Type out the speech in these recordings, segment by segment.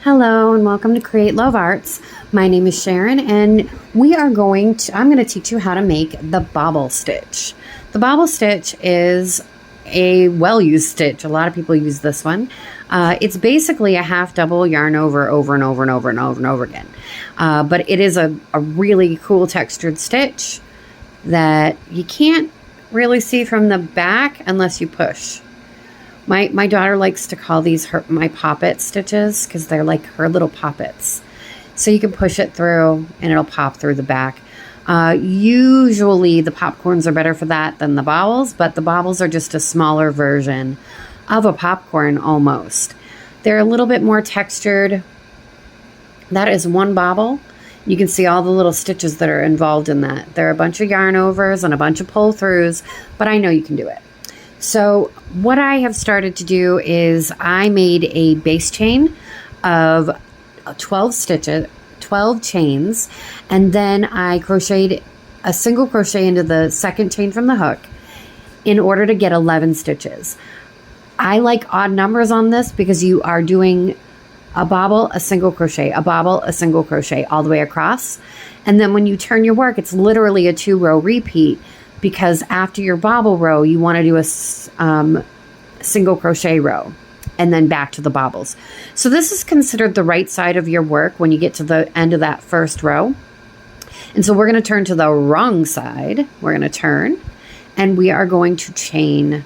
Hello and welcome to Create Love Arts. My name is Sharon and I'm going to teach you how to make the bobble stitch. The bobble stitch is a well-used stitch. A lot of people use this one. It's basically a half double yarn over and over again. But it is a really cool textured stitch that you can't really see from the back unless you push. My daughter likes to call these my poppet stitches because they're like her little poppets. So you can push it through and it'll pop through the back. Usually the popcorns are better for that than the bobbles, but the bobbles are just a smaller version of a popcorn almost. They're a little bit more textured. That is one bobble. You can see all the little stitches that are involved in that. There are a bunch of yarn overs and a bunch of pull throughs, but I know you can do it. So what I have started to do is I made a base chain of 12 stitches, 12 chains, and then I crocheted a single crochet into the second chain from the hook in order to get 11 stitches. I like odd numbers on this because you are doing a bobble, a single crochet, a bobble, a single crochet all the way across. And then when you turn your work, it's literally a 2-row repeat, because after your bobble row, you want to do a single crochet row and then back to the bobbles. So this is considered the right side of your work when you get to the end of that first row. And so we're going to turn to the wrong side. We're going to turn and we are going to chain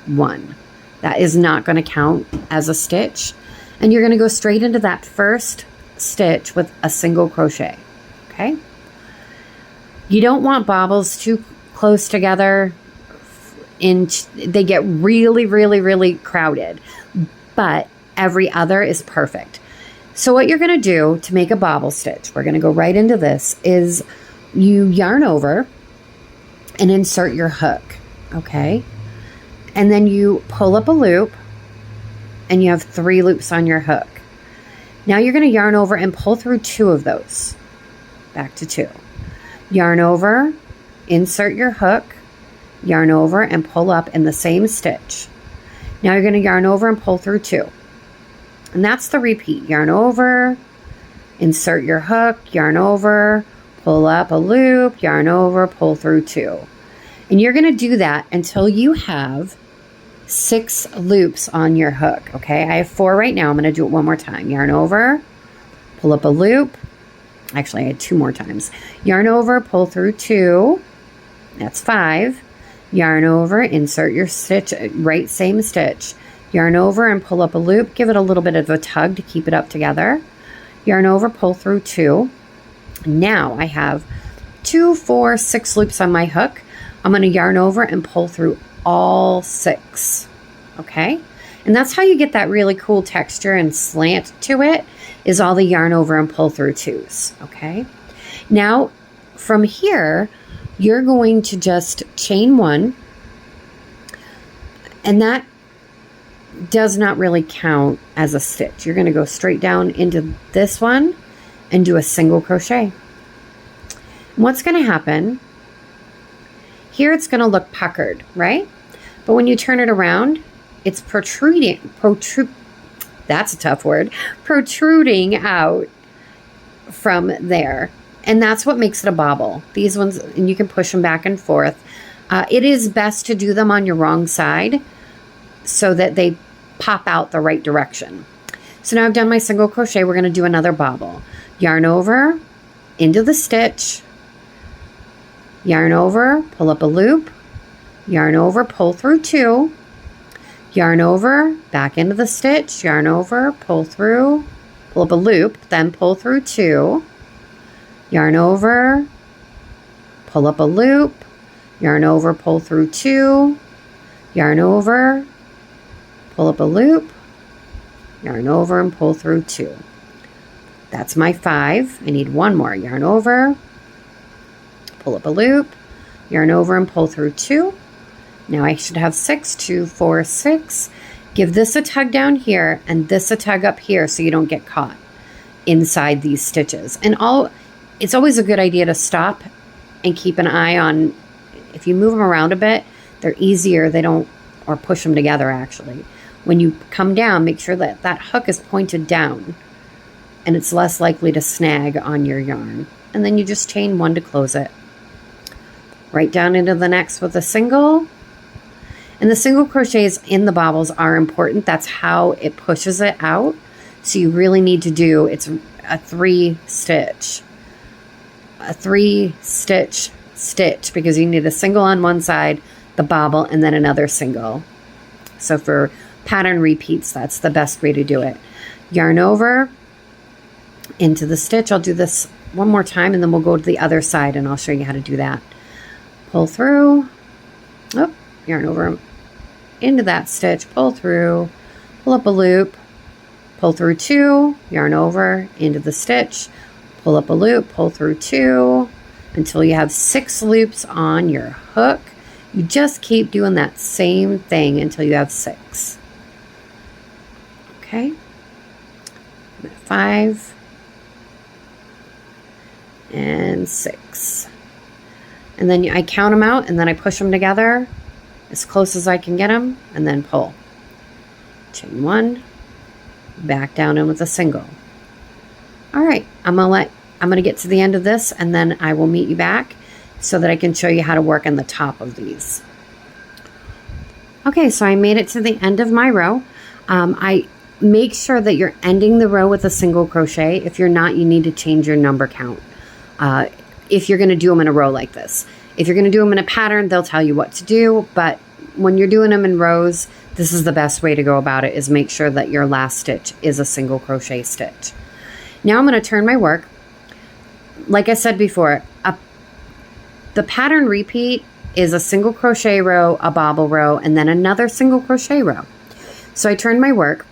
1. That is not going to count as a stitch. And you're going to go straight into that first stitch with a single crochet. Okay. You don't want bobbles too close together, they get really crowded, but every other is perfect. So what you're going to do to make a bobble stitch, we're going to go right into this, is you yarn over and insert your hook, okay? And then you pull up a loop and you have 3 loops on your hook. Now you're going to yarn over and pull through 2 of those, back to 2. Yarn over, insert your hook, yarn over and pull up in the same stitch. Now you're going to yarn over and pull through 2. And that's the repeat. Yarn over, insert your hook, yarn over, pull up a loop, yarn over, pull through 2. And you're going to do that until you have 6 loops on your hook. Okay, I have 4 right now. I'm going to do it one more time. Yarn over, pull up a loop. Actually, I had 2 more times. Yarn over, pull through 2. That's 5. Yarn over, insert your stitch, right same stitch. Yarn over and pull up a loop. Give it a little bit of a tug to keep it up together. Yarn over, pull through 2. Now I have 2, 4, 6 loops on my hook. I'm going to yarn over and pull through all 6. Okay? And that's how you get that really cool texture and slant to it, is all the yarn over and pull through 2s. Okay? Now, from here, you're going to just chain 1, and that does not really count as a stitch. You're going to go straight down into this one and do a single crochet. And what's going to happen, here it's going to look puckered, right? But when you turn it around, it's that's a tough word, protruding out from there. And that's what makes it a bobble. These ones, and you can push them back and forth. It is best to do them on your wrong side so that they pop out the right direction. So now I've done my single crochet. We're going to do another bobble. Yarn over, into the stitch, yarn over, pull up a loop, yarn over, pull through 2, yarn over, back into the stitch, yarn over, pull through, pull up a loop, then pull through 2, yarn over, pull up a loop, yarn over, pull through 2, yarn over, pull up a loop, yarn over and pull through 2. That's my 5. I need 1 more. Yarn over, pull up a loop, yarn over and pull through 2. Now I should have 6, 2, 4, 6. Give this a tug down here and this a tug up here so you don't get caught inside these stitches. And it's always a good idea to stop and keep an eye on, if you move them around a bit, they're easier. They don't, or push them together actually. When you come down, make sure that that hook is pointed down and it's less likely to snag on your yarn. And then you just chain 1 to close it. Right down into the next with a single. And the single crochets in the bobbles are important. That's how it pushes it out. So you really need to do, it's a 3-stitch. A 3-stitch stitch, because you need a single on one side, the bobble, and then another single. So for pattern repeats, that's the best way to do it. Yarn over into the stitch. I'll do this one more time and then we'll go to the other side and I'll show you how to do that. Pull through, oh, yarn over into that stitch, pull through, pull up a loop, pull through 2, yarn over into the stitch, pull up a loop, pull through 2 until you have 6 loops on your hook. You just keep doing that same thing until you have 6. Okay, 5 and 6. And then I count them out and then I push them together as close as I can get them and then pull. Chain 1, back down in with a single. All right, I'm gonna get to the end of this and then I will meet you back so that I can show you how to work on the top of these. Okay, so I made it to the end of my row. I make sure that you're ending the row with a single crochet. If you're not, you need to change your number count. If you're going to do them in a row like this. If you're going to do them in a pattern, they'll tell you what to do, but when you're doing them in rows, this is the best way to go about it, is make sure that your last stitch is a single crochet stitch. Now I'm going to turn my work. Like I said before, the pattern repeat is a single crochet row, a bobble row, and then another single crochet row. So I turned my work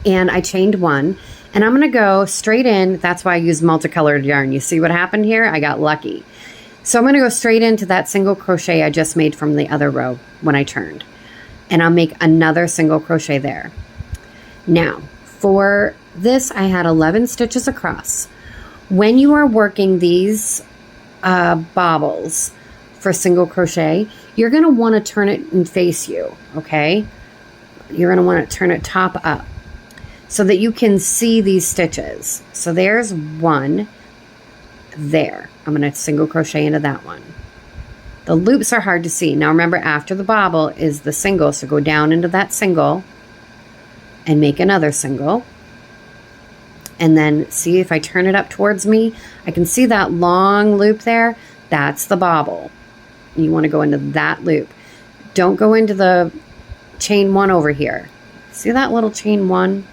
and I chained 1. And I'm going to go straight in. That's why I use multicolored yarn. You see what happened here? I got lucky. So I'm going to go straight into that single crochet I just made from the other row when I turned. And I'll make another single crochet there. Now, for this, I had 11 stitches across. When you are working these bobbles for single crochet, you're going to want to turn it and face you, okay? You're going to want to turn it top up, so that you can see these stitches. So there's 1 there. I'm going to single crochet into that one. The loops are hard to see. Now remember, after the bobble is the single, so go down into that single and make another single. And then see, if I turn it up towards me, I can see that long loop there. That's the bobble. You want to go into that loop. Don't go into the chain 1 over here. See that little chain 1?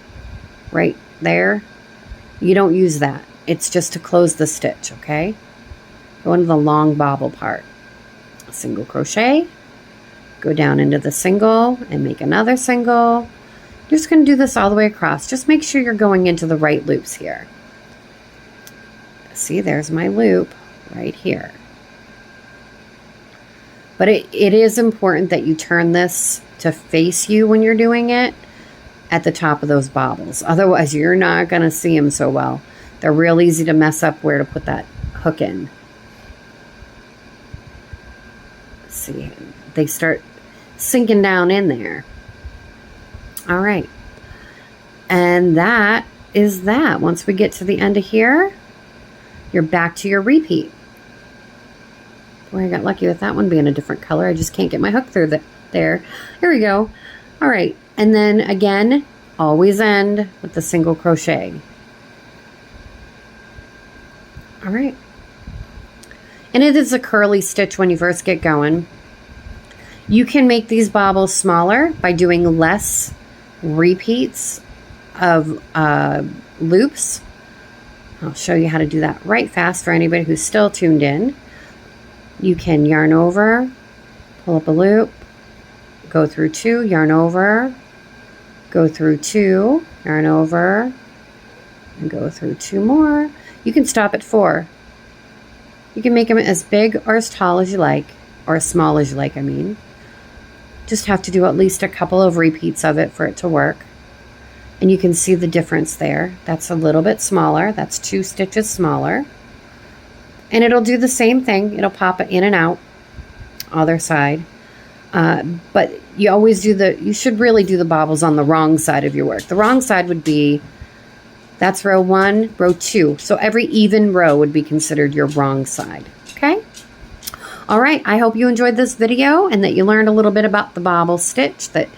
Right there, you don't use that. It's just to close the stitch, okay? Go into the long bobble part. Single crochet, go down into the single and make another single. You're just going to do this all the way across. Just make sure you're going into the right loops here. See, there's my loop right here. But it is important that you turn this to face you when you're doing it at the top of those bobbles. Otherwise, you're not going to see them so well. They're real easy to mess up where to put that hook in. See, they start sinking down in there. All right. And that is that. Once we get to the end of here, you're back to your repeat. Boy, I got lucky with that one being a different color. I just can't get my hook through there. Here we go. All right. And then again, always end with the single crochet. All right. And it is a curly stitch when you first get going. You can make these bobbles smaller by doing less repeats of loops. I'll show you how to do that right fast for anybody who's still tuned in. You can yarn over, pull up a loop, go through 2, yarn over, go through 2, yarn over, and go through 2 more. You can stop at 4. You can make them as big or as tall as you like, or as small as you like, I mean. Just have to do at least a couple of repeats of it for it to work. And you can see the difference there. That's a little bit smaller. That's 2 stitches smaller. And it'll do the same thing. It'll pop it in and out, other side. But you always do you should really do the bobbles on the wrong side of your work. The wrong side would be That's row 1, row 2. So every even row would be considered your wrong side. Okay? All right, I hope you enjoyed this video and that you learned a little bit about the bobble stitch that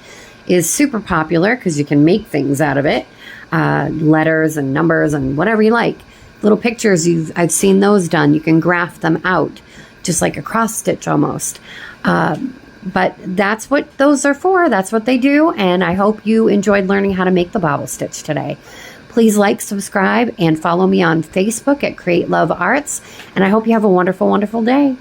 is super popular because you can make things out of it. Letters and numbers and whatever you like. Little pictures, I've seen those done. You can graph them out, just like a cross stitch almost. But that's what those are for. That's what they do. And I hope you enjoyed learning how to make the bobble stitch today. Please like, subscribe, and follow me on Facebook at Create Love Arts. And I hope you have a wonderful, wonderful day.